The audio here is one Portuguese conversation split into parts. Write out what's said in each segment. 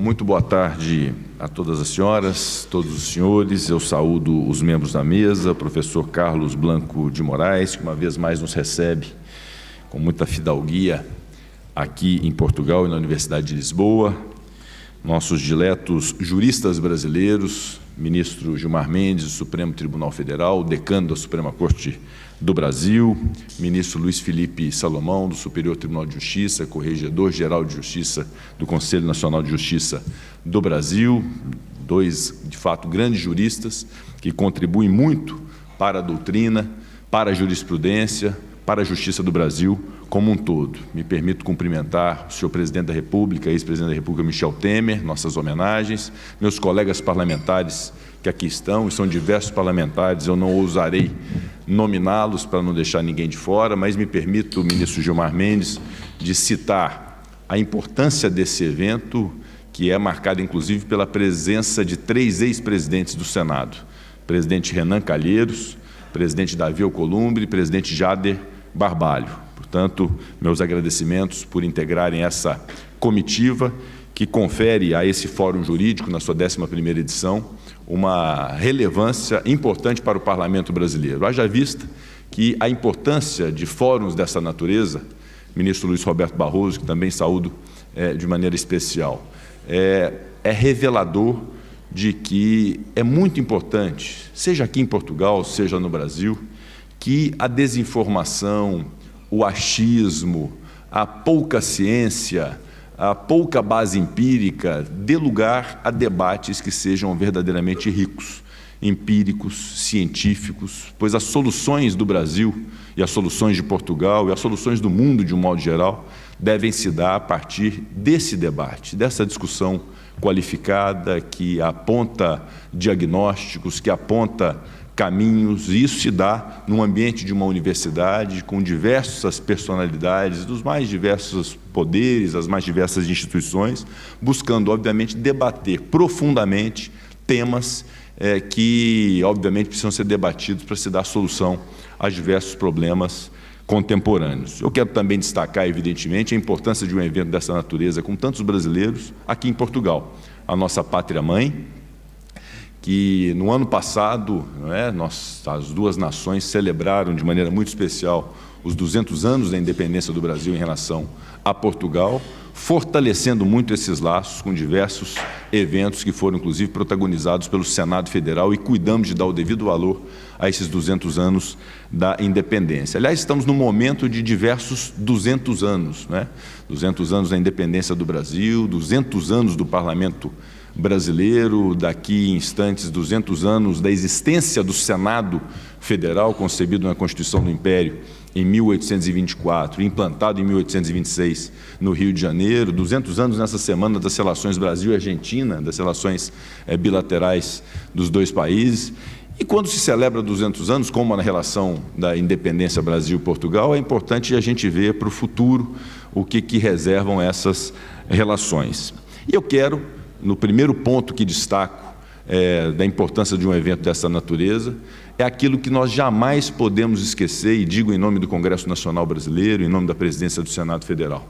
muito boa tarde a todas as senhoras, todos os senhores. Eu saúdo os membros da mesa, o professor Carlos Blanco de Moraes, que uma vez mais nos recebe com muita fidalguia aqui em Portugal e na Universidade de Lisboa, nossos diletos juristas brasileiros, ministro Gilmar Mendes, do Supremo Tribunal Federal, decano da Suprema Corte do Brasil, ministro Luiz Felipe Salomão, do Superior Tribunal de Justiça, corregedor-geral de Justiça do Conselho Nacional de Justiça do Brasil, dois, de fato, grandes juristas que contribuem muito para a doutrina, para a jurisprudência, para a Justiça do Brasil como um todo. Me permito cumprimentar o senhor Presidente da República, ex-Presidente da República Michel Temer, nossas homenagens, meus colegas parlamentares que aqui estão, e são diversos parlamentares, eu não ousarei nominá-los para não deixar ninguém de fora, mas me permito, o ministro Gilmar Mendes, de citar a importância desse evento, que é marcado, inclusive, pela presença de 3 ex-presidentes do Senado, presidente Renan Calheiros, presidente Davi Alcolumbre e presidente Jader Barbalho. Portanto, meus agradecimentos por integrarem essa comitiva que confere a esse Fórum Jurídico, na sua 11ª edição, uma relevância importante para o Parlamento brasileiro. Haja vista que a importância de fóruns dessa natureza, ministro Luiz Roberto Barroso, que também saúdo de maneira especial, é revelador de que é muito importante, seja aqui em Portugal, seja no Brasil, que a desinformação, o achismo, a pouca ciência, a pouca base empírica dê lugar a debates que sejam verdadeiramente ricos, empíricos, científicos, pois as soluções do Brasil e as soluções de Portugal e as soluções do mundo, de um modo geral, devem se dar a partir desse debate, dessa discussão qualificada que aponta diagnósticos, que aponta caminhos, e isso se dá num ambiente de uma universidade com diversas personalidades, dos mais diversos poderes, as mais diversas instituições, buscando, obviamente, debater profundamente temas que, obviamente, precisam ser debatidos para se dar solução a diversos problemas contemporâneos. Eu quero também destacar, evidentemente, a importância de um evento dessa natureza com tantos brasileiros aqui em Portugal, a nossa pátria-mãe, que no ano passado, as duas nações celebraram de maneira muito especial os 200 anos da independência do Brasil em relação a Portugal, fortalecendo muito esses laços com diversos eventos que foram, inclusive, protagonizados pelo Senado Federal, e cuidamos de dar o devido valor a esses 200 anos da independência. Aliás, estamos no momento de diversos 200 anos, 200 anos da independência do Brasil, 200 anos do Parlamento brasileiro, daqui em instantes 200 anos da existência do Senado Federal, concebido na Constituição do Império em 1824, implantado em 1826 no Rio de Janeiro, 200 anos nessa semana das relações Brasil e Argentina, das relações bilaterais dos dois países. E quando se celebra 200 anos, como na relação da independência Brasil-Portugal, é importante a gente ver para o futuro o que reservam essas relações. E eu quero, no primeiro ponto que destaco da importância de um evento dessa natureza, é aquilo que nós jamais podemos esquecer, e digo em nome do Congresso Nacional Brasileiro, em nome da presidência do Senado Federal.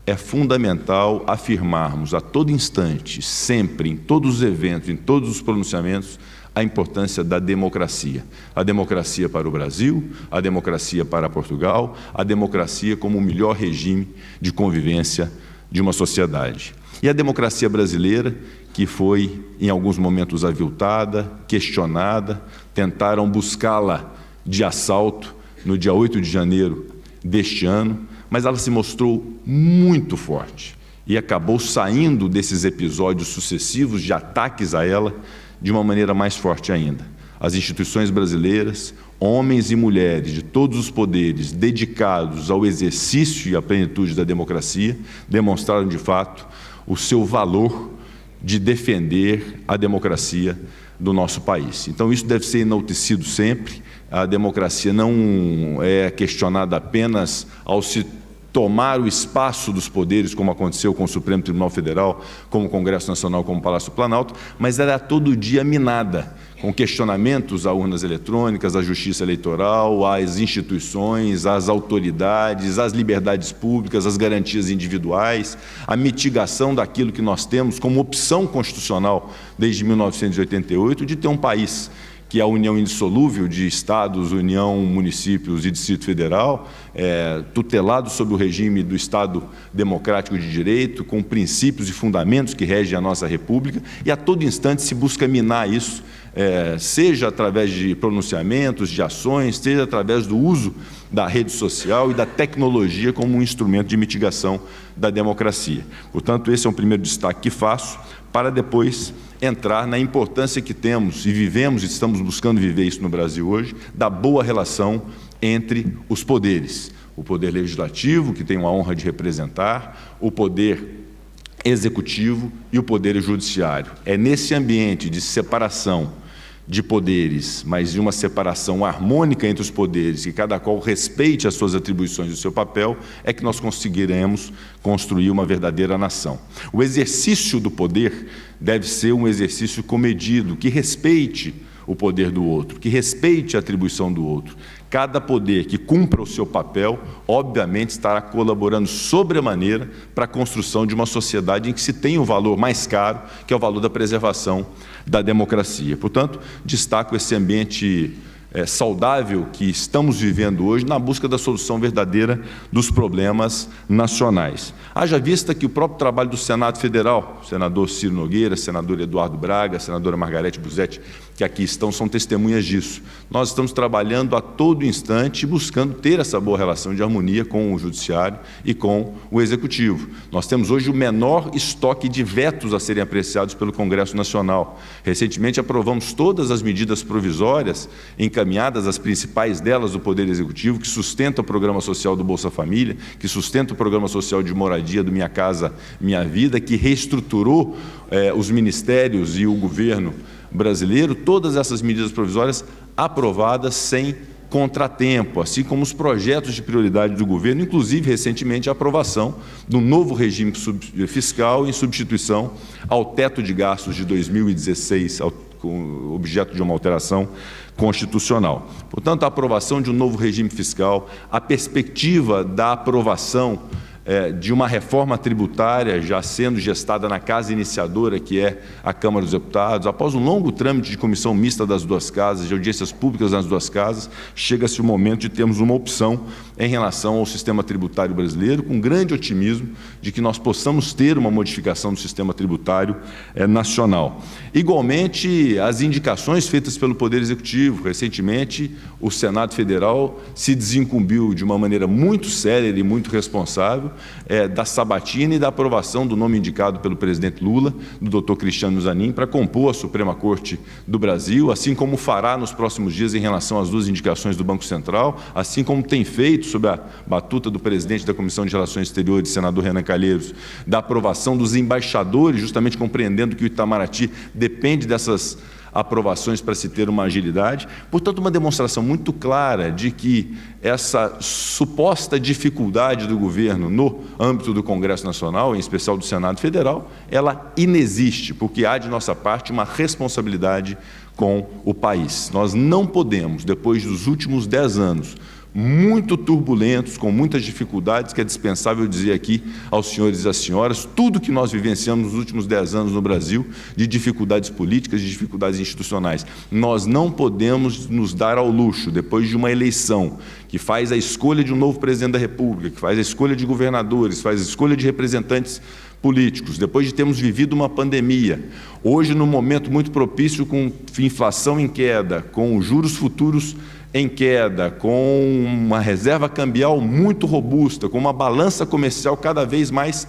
É fundamental afirmarmos a todo instante, sempre, em todos os eventos, em todos os pronunciamentos, a importância da democracia. A democracia para o Brasil, a democracia para Portugal, a democracia como o melhor regime de convivência de uma sociedade. E a democracia brasileira, que foi, em alguns momentos, aviltada, questionada, tentaram buscá-la de assalto no dia 8 de janeiro deste ano, mas ela se mostrou muito forte e acabou saindo desses episódios sucessivos de ataques a ela de uma maneira mais forte ainda. As instituições brasileiras, homens e mulheres de todos os poderes dedicados ao exercício e à plenitude da democracia, demonstraram, de fato, o seu valor de defender a democracia do nosso país. Então, isso deve ser enaltecido sempre. A democracia não é questionada apenas ao se tomar o espaço dos poderes, como aconteceu com o Supremo Tribunal Federal, como o Congresso Nacional, como o Palácio do Planalto, mas era todo dia minada, com questionamentos a urnas eletrônicas, à justiça eleitoral, às instituições, às autoridades, às liberdades públicas, às garantias individuais, a mitigação daquilo que nós temos como opção constitucional desde 1988 de ter um país que é a união indissolúvel de Estados, União, municípios e Distrito Federal, tutelado sob o regime do Estado democrático de direito, com princípios e fundamentos que regem a nossa República, e a todo instante se busca minar isso, seja através de pronunciamentos, de ações, seja através do uso da rede social e da tecnologia como um instrumento de mitigação da democracia. Portanto, esse é um primeiro destaque que faço, para depois entrar na importância que temos e vivemos, e estamos buscando viver isso no Brasil hoje, da boa relação entre os poderes. O poder legislativo, que tem a honra de representar, o poder executivo e o poder judiciário. É nesse ambiente de separação de poderes, mas de uma separação harmônica entre os poderes, que cada qual respeite as suas atribuições e o seu papel, é que nós conseguiremos construir uma verdadeira nação. O exercício do poder deve ser um exercício comedido, que respeite o poder do outro, que respeite a atribuição do outro. Cada poder que cumpra o seu papel, obviamente, estará colaborando sobremaneira para a construção de uma sociedade em que se tem o valor mais caro, que é o valor da preservação da democracia. Portanto, destaco esse ambiente saudável que estamos vivendo hoje na busca da solução verdadeira dos problemas nacionais. Haja vista que o próprio trabalho do Senado Federal, o senador Ciro Nogueira, senador Eduardo Braga, a senadora Margarete Busetti, que aqui estão, são testemunhas disso. Nós estamos trabalhando a todo instante buscando ter essa boa relação de harmonia com o Judiciário e com o Executivo. Nós temos hoje o menor estoque de vetos a serem apreciados pelo Congresso Nacional. Recentemente aprovamos todas as medidas provisórias encaminhadas, as principais delas do Poder Executivo, que sustenta o programa social do Bolsa Família, que sustenta o programa social de moradia do Minha Casa Minha Vida, que reestruturou os ministérios e o governo brasileiro, todas essas medidas provisórias aprovadas sem contratempo, assim como os projetos de prioridade do governo, inclusive recentemente a aprovação do novo regime fiscal em substituição ao teto de gastos de 2016, com objeto de uma alteração constitucional. Portanto, a aprovação de um novo regime fiscal, a perspectiva da aprovação de uma reforma tributária já sendo gestada na casa iniciadora, que é a Câmara dos Deputados, após um longo trâmite de comissão mista das duas casas, de audiências públicas nas duas casas, chega-se o momento de termos uma opção em relação ao sistema tributário brasileiro, com grande otimismo de que nós possamos ter uma modificação do sistema tributário nacional. Igualmente, as indicações feitas pelo Poder Executivo. Recentemente, o Senado Federal se desincumbiu de uma maneira muito séria e muito responsável da sabatina e da aprovação do nome indicado pelo presidente Lula, do Dr. Cristiano Zanin, para compor a Suprema Corte do Brasil, assim como fará nos próximos dias em relação às duas indicações do Banco Central, assim como tem feito sob a batuta do presidente da Comissão de Relações Exteriores, senador Renan Calheiros, da aprovação dos embaixadores, justamente compreendendo que o Itamaraty depende dessas aprovações para se ter uma agilidade. Portanto, uma demonstração muito clara de que essa suposta dificuldade do governo no âmbito do Congresso Nacional, em especial do Senado Federal, ela inexiste, porque há de nossa parte uma responsabilidade com o país. Nós não podemos, depois dos últimos 10 anos, muito turbulentos, com muitas dificuldades, que é dispensável dizer aqui aos senhores e às senhoras, tudo que nós vivenciamos nos últimos 10 anos no Brasil, de dificuldades políticas, de dificuldades institucionais. Nós não podemos nos dar ao luxo, depois de uma eleição que faz a escolha de um novo presidente da República, que faz a escolha de governadores, faz a escolha de representantes políticos, depois de termos vivido uma pandemia, hoje num momento muito propício, com inflação em queda, com juros futuros em queda, com uma reserva cambial muito robusta, com uma balança comercial cada vez mais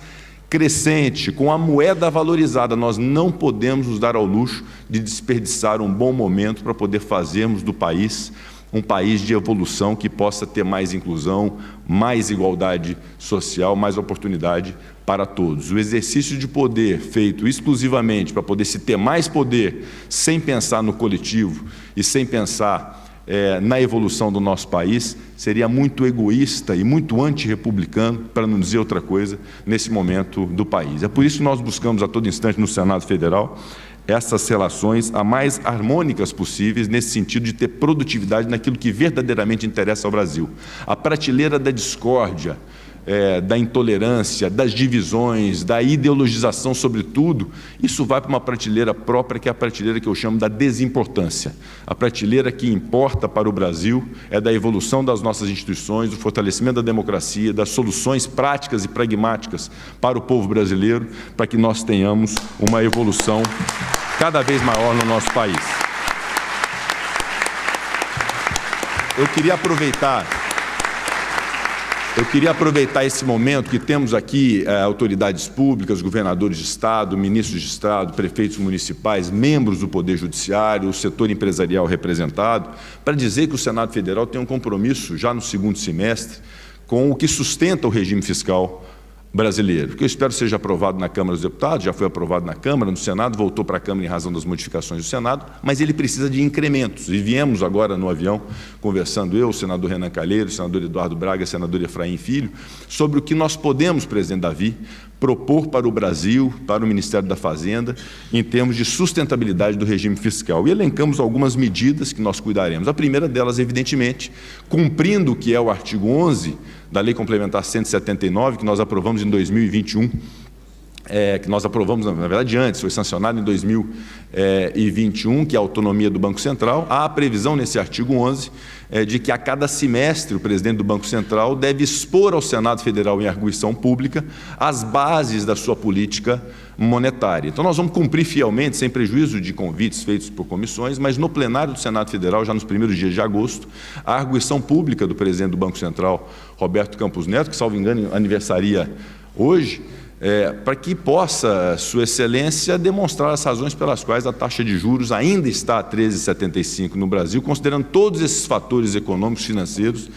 crescente, com a moeda valorizada, nós não podemos nos dar ao luxo de desperdiçar um bom momento para poder fazermos do país um país de evolução que possa ter mais inclusão, mais igualdade social, mais oportunidade para todos. O exercício de poder feito exclusivamente para poder se ter mais poder, sem pensar no coletivo e sem pensar na evolução do nosso país, seria muito egoísta e muito antirrepublicano, para não dizer outra coisa, nesse momento do país. É por isso que nós buscamos a todo instante no Senado Federal essas relações a mais harmônicas possíveis, nesse sentido de ter produtividade naquilo que verdadeiramente interessa ao Brasil. A prateleira da discórdia, da intolerância, das divisões, da ideologização, sobretudo, isso vai para uma prateleira própria, que é a prateleira que eu chamo da desimportância. A prateleira que importa para o Brasil é da evolução das nossas instituições, do fortalecimento da democracia, das soluções práticas e pragmáticas para o povo brasileiro, para que nós tenhamos uma evolução cada vez maior no nosso país. Eu queria aproveitar esse momento que temos aqui autoridades públicas, governadores de Estado, ministros de Estado, prefeitos municipais, membros do Poder Judiciário, o setor empresarial representado, para dizer que o Senado Federal tem um compromisso, já no segundo semestre, com o que sustenta o regime fiscal brasileiro, que eu espero seja aprovado na Câmara dos Deputados, já foi aprovado na Câmara, no Senado, voltou para a Câmara em razão das modificações do Senado, mas ele precisa de incrementos. E viemos agora no avião, conversando eu, o senador Renan Calheiros, o senador Eduardo Braga, o senador Efraim Filho, sobre o que nós podemos, presidente Davi, propor para o Brasil, para o Ministério da Fazenda, em termos de sustentabilidade do regime fiscal. E elencamos algumas medidas que nós cuidaremos. A primeira delas, evidentemente, cumprindo o que é o artigo 11 da Lei Complementar 179, que nós aprovamos em 2021, que nós aprovamos, na verdade, antes, foi sancionado em 2021, que é a autonomia do Banco Central. Há a previsão nesse artigo 11 de que a cada semestre o presidente do Banco Central deve expor ao Senado Federal em arguição pública as bases da sua política monetária. Então nós vamos cumprir fielmente, sem prejuízo de convites feitos por comissões, mas no plenário do Senado Federal, já nos primeiros dias de agosto, a arguição pública do presidente do Banco Central, Roberto Campos Neto, que, salvo engano, aniversaria hoje, para que possa, Sua Excelência, demonstrar as razões pelas quais a taxa de juros ainda está a 13,75 no Brasil, considerando todos esses fatores econômicos e financeiros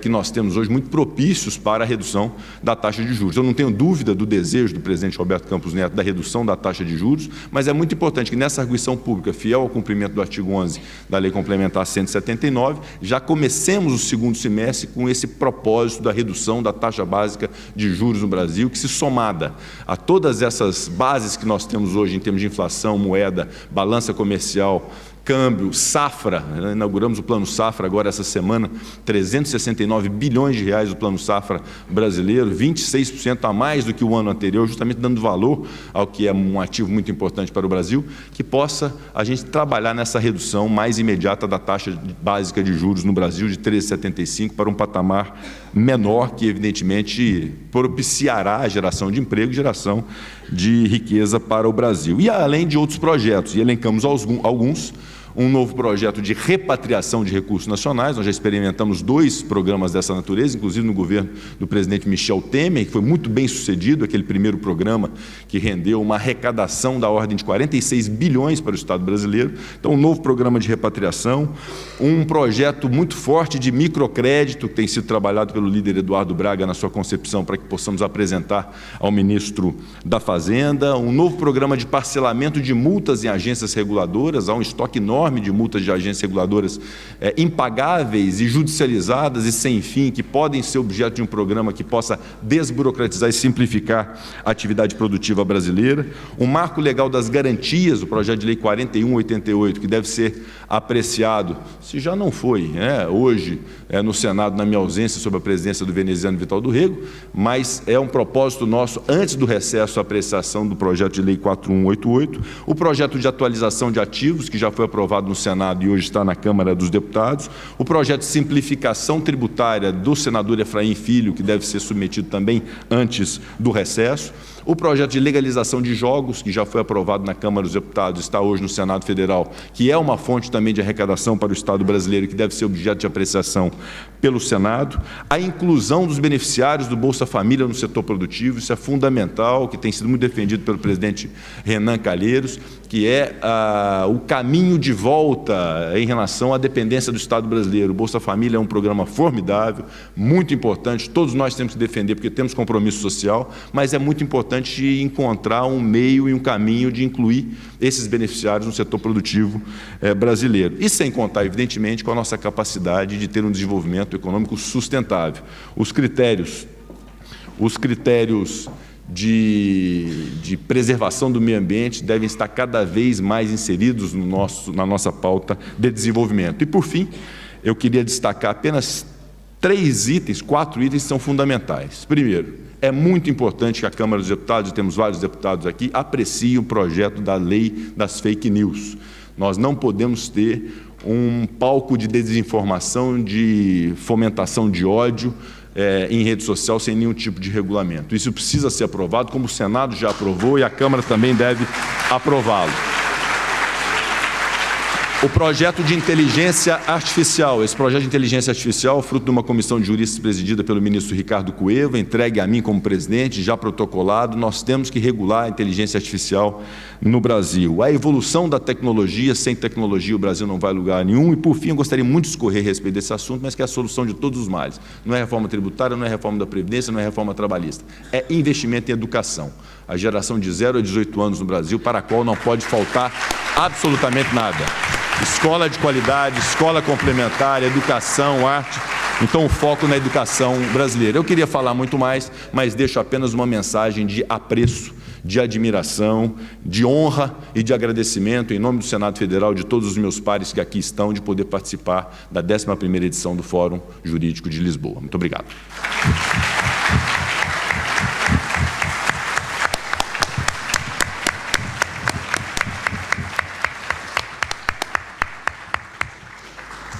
que nós temos hoje muito propícios para a redução da taxa de juros. Eu não tenho dúvida do desejo do presidente Roberto Campos Neto da redução da taxa de juros, mas é muito importante que nessa arguição pública, fiel ao cumprimento do artigo 11 da Lei Complementar 179, já comecemos o segundo semestre com esse propósito da redução da taxa básica de juros no Brasil, que, se somada a todas essas bases que nós temos hoje em termos de inflação, moeda, balança comercial, câmbio, safra, inauguramos o Plano Safra agora essa semana, 369 bilhões de reais do Plano Safra brasileiro, 26% a mais do que o ano anterior, justamente dando valor ao que é um ativo muito importante para o Brasil, que possa a gente trabalhar nessa redução mais imediata da taxa básica de juros no Brasil de 13,75 para um patamar menor, que evidentemente propiciará a geração de emprego e geração de riqueza para o Brasil. E além de outros projetos, e elencamos alguns, um novo projeto de repatriação de recursos nacionais. Nós já experimentamos 2 programas dessa natureza, inclusive no governo do presidente Michel Temer, que foi muito bem sucedido, aquele primeiro programa que rendeu uma arrecadação da ordem de 46 bilhões para o Estado brasileiro. Então, um novo programa de repatriação, um projeto muito forte de microcrédito, que tem sido trabalhado pelo líder Eduardo Braga na sua concepção, para que possamos apresentar ao ministro da Fazenda, um novo programa de parcelamento de multas em agências reguladoras. Há um estoque enorme de multas de agências reguladoras impagáveis e judicializadas e sem fim, que podem ser objeto de um programa que possa desburocratizar e simplificar a atividade produtiva brasileira. Um marco legal das garantias, o projeto de lei 4188, que deve ser apreciado, se já não foi, hoje no Senado, na minha ausência, sob a presidência do veneziano Vital do Rego, mas é um propósito nosso, antes do recesso, a apreciação do projeto de lei 4188, o projeto de atualização de ativos, que já foi aprovado no Senado e hoje está na Câmara dos Deputados, o projeto de simplificação tributária do senador Efraim Filho, que deve ser submetido também antes do recesso, o projeto de legalização de jogos, que já foi aprovado na Câmara dos Deputados, está hoje no Senado Federal, que é uma fonte também de arrecadação para o Estado brasileiro, que deve ser objeto de apreciação pelo Senado, a inclusão dos beneficiários do Bolsa Família no setor produtivo, isso é fundamental, que tem sido muito defendido pelo presidente Renan Calheiros, que é o caminho de volta em relação à dependência do Estado brasileiro. O Bolsa Família é um programa formidável, muito importante, todos nós temos que defender, porque temos compromisso social, mas é muito importante importante encontrar um meio e um caminho de incluir esses beneficiários no setor produtivo brasileiro. E sem contar, evidentemente, com a nossa capacidade de ter um desenvolvimento econômico sustentável. Os critérios de preservação do meio ambiente devem estar cada vez mais inseridos na nossa pauta de desenvolvimento. E, por fim, eu queria destacar apenas 4 itens que são fundamentais. Primeiro, é muito importante que a Câmara dos Deputados, e temos vários deputados aqui, apreciem o projeto da lei das fake news. Nós não podemos ter um palco de desinformação, de fomentação de ódio em rede social sem nenhum tipo de regulamento. Isso precisa ser aprovado, como o Senado já aprovou, e a Câmara também deve aprová-lo. O projeto de inteligência artificial. Esse projeto de inteligência artificial, fruto de uma comissão de juristas presidida pelo ministro Ricardo Cueva, entregue a mim como presidente, já protocolado. Nós temos que regular a inteligência artificial no Brasil. A evolução da tecnologia, sem tecnologia o Brasil não vai a lugar nenhum. E, por fim, eu gostaria muito de discorrer a respeito desse assunto, mas que é a solução de todos os males. Não é reforma tributária, não é reforma da Previdência, não é reforma trabalhista. É investimento em educação. A geração de 0 a 18 anos no Brasil, para a qual não pode faltar absolutamente nada. Escola de qualidade, escola complementar, educação, arte. Então, o foco na educação brasileira. Eu queria falar muito mais, mas deixo apenas uma mensagem de apreço, de admiração, de honra e de agradecimento, em nome do Senado Federal, de todos os meus pares que aqui estão, de poder participar da 11ª edição do Fórum Jurídico de Lisboa. Muito obrigado.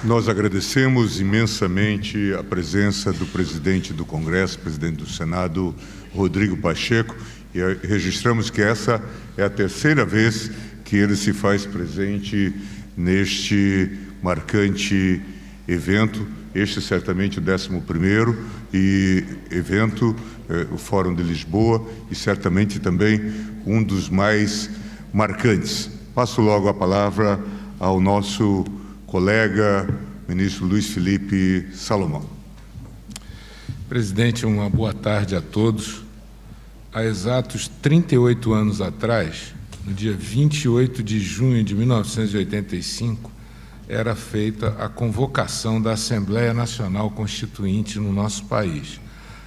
Nós agradecemos imensamente a presença do presidente do Congresso, presidente do Senado, Rodrigo Pacheco, e registramos que essa é a 3ª vez que ele se faz presente neste marcante evento, este certamente o 11º evento, o Fórum de Lisboa, e certamente também um dos mais marcantes. Passo logo a palavra ao nosso colega, ministro Luiz Felipe Salomão. Presidente, uma boa tarde a todos. Há exatos 38 anos atrás, no dia 28 de junho de 1985, era feita a convocação da Assembleia Nacional Constituinte no nosso país.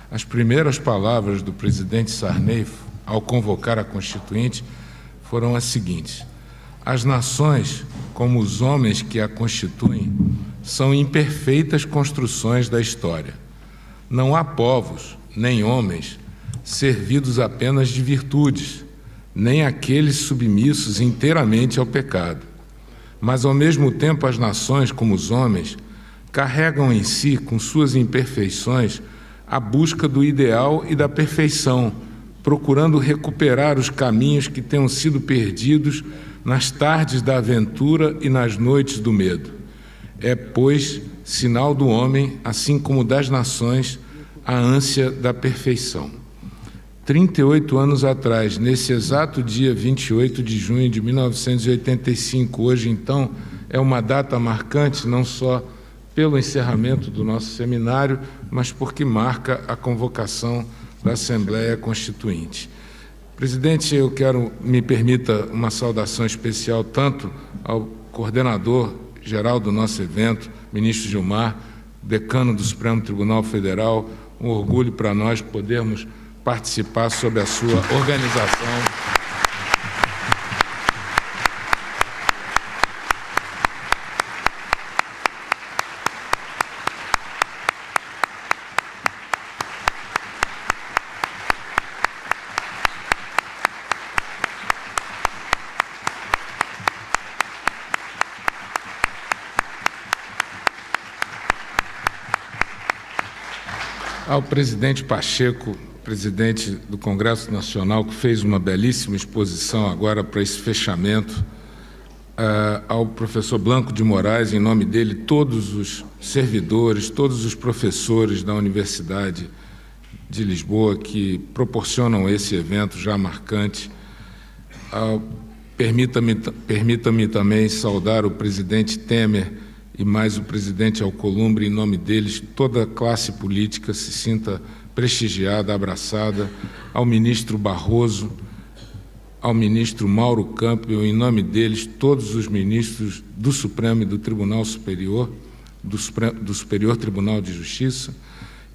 As primeiras palavras do presidente Sarney, ao convocar a Constituinte, foram as seguintes: as nações, como os homens que a constituem, são imperfeitas construções da história. Não há povos, nem homens, servidos apenas de virtudes, nem aqueles submissos inteiramente ao pecado. Mas, ao mesmo tempo, as nações, como os homens, carregam em si, com suas imperfeições, a busca do ideal e da perfeição, procurando recuperar os caminhos que tenham sido perdidos nas tardes da aventura e nas noites do medo. É, pois, sinal do homem, assim como das nações, a ânsia da perfeição. 38 anos atrás, nesse exato dia 28 de junho de 1985, hoje, então, é uma data marcante, não só pelo encerramento do nosso seminário, mas porque marca a convocação da Assembleia Constituinte. Presidente, eu me permita uma saudação especial tanto ao coordenador geral do nosso evento, ministro Gilmar, decano do Supremo Tribunal Federal, um orgulho para nós podermos participar sob a sua organização. Ao presidente Pacheco, presidente do Congresso Nacional, que fez uma belíssima exposição agora para esse fechamento, ao professor Blanco de Moraes, em nome dele, todos os servidores, todos os professores da Universidade de Lisboa que proporcionam esse evento já marcante. Permita-me também saudar o presidente Temer e mais o presidente Alcolumbre, em nome deles, toda a classe política se sinta prestigiada, abraçada, ao ministro Barroso, ao ministro Mauro Campbell, em nome deles, todos os ministros do Supremo e do Tribunal Superior, do Superior Tribunal de Justiça,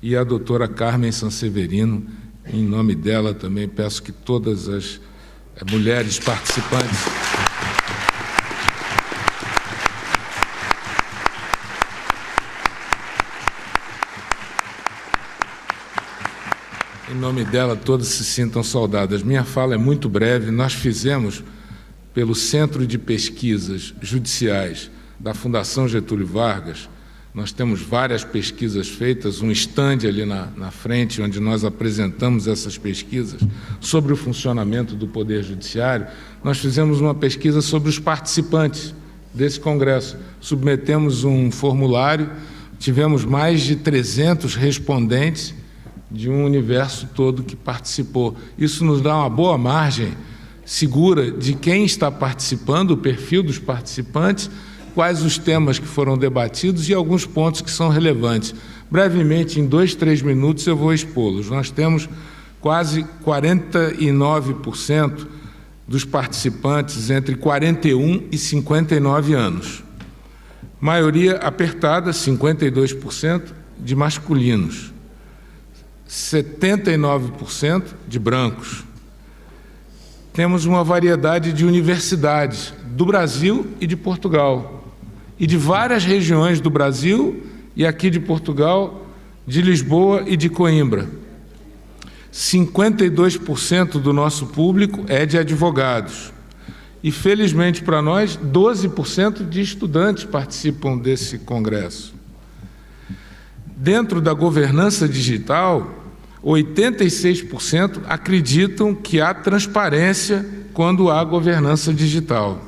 e a doutora Carmen Sanseverino, em nome dela também peço que todas as mulheres participantes em nome dela, todas se sintam saudadas. Minha fala é muito breve. Nós fizemos, pelo Centro de Pesquisas Judiciais da Fundação Getúlio Vargas, nós temos várias pesquisas feitas, um estande ali na frente, onde nós apresentamos essas pesquisas sobre o funcionamento do Poder Judiciário. Nós fizemos uma pesquisa sobre os participantes desse congresso. Submetemos um formulário, tivemos mais de 300 respondentes de um universo todo que participou. Isso nos dá uma boa margem segura de quem está participando, o perfil dos participantes, quais os temas que foram debatidos e alguns pontos que são relevantes. Brevemente, em 2, 3 minutos, eu vou expô-los. Nós temos quase 49% dos participantes entre 41 e 59 anos. Maioria apertada, 52%, de masculinos. 79% de brancos. Temos uma variedade de universidades do Brasil e de Portugal, e de várias regiões do Brasil e aqui de Portugal, de Lisboa e de Coimbra. 52% do nosso público é de advogados. E, felizmente para nós, 12% de estudantes participam desse congresso. Dentro da governança digital, 86% acreditam que há transparência quando há governança digital.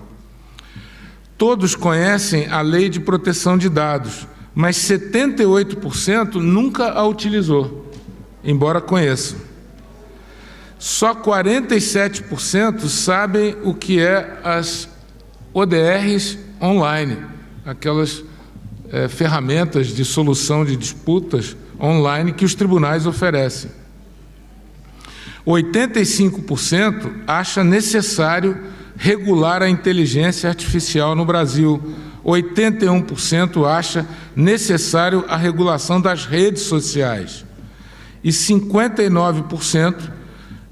Todos conhecem a Lei de Proteção de Dados, mas 78% nunca a utilizou, embora conheçam. Só 47% sabem o que é as ODRs online, aquelas ferramentas de solução de disputas online que os tribunais oferecem. 85% acha necessário regular a inteligência artificial no Brasil. 81% acha necessário a regulação das redes sociais. E 59%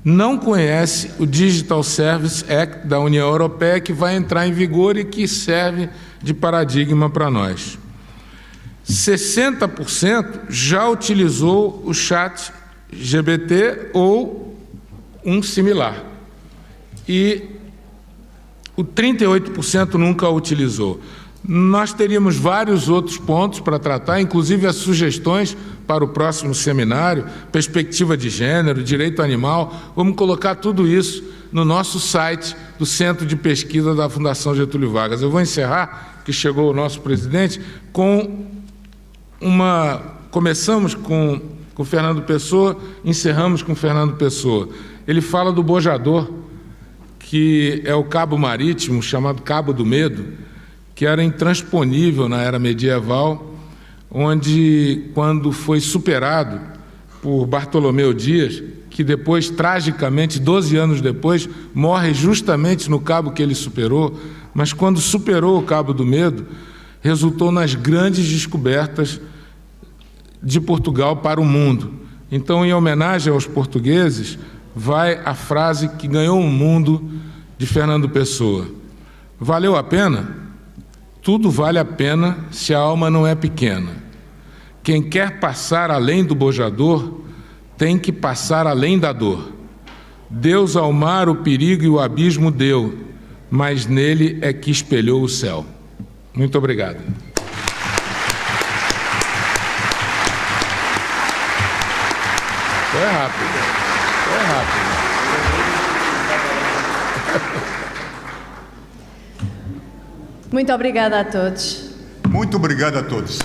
não conhece o Digital Services Act da União Europeia, que vai entrar em vigor e que serve de paradigma para nós. 60% já utilizou o ChatGPT ou um similar. E o 38% nunca o utilizou. Nós teríamos vários outros pontos para tratar, inclusive as sugestões para o próximo seminário, perspectiva de gênero, direito animal. Vamos colocar tudo isso no nosso site do Centro de Pesquisa da Fundação Getúlio Vargas. Eu vou encerrar, que chegou o nosso presidente, com começamos com Fernando Pessoa, encerramos com Fernando Pessoa. Ele fala do bojador, que é o cabo marítimo, chamado Cabo do Medo, que era intransponível na era medieval, onde, quando foi superado por Bartolomeu Dias, que depois, tragicamente, 12 anos depois, morre justamente no cabo que ele superou, mas quando superou o Cabo do Medo, resultou nas grandes descobertas de Portugal para o mundo. Então, em homenagem aos portugueses, vai a frase que ganhou o mundo de Fernando Pessoa. Valeu a pena? Tudo vale a pena se a alma não é pequena. Quem quer passar além do bojador, tem que passar além da dor. Deus ao mar o perigo e o abismo deu, mas nele é que espelhou o céu. Muito obrigado. Foi rápido. Foi rápido. Muito obrigada a todos. Muito obrigado a todos.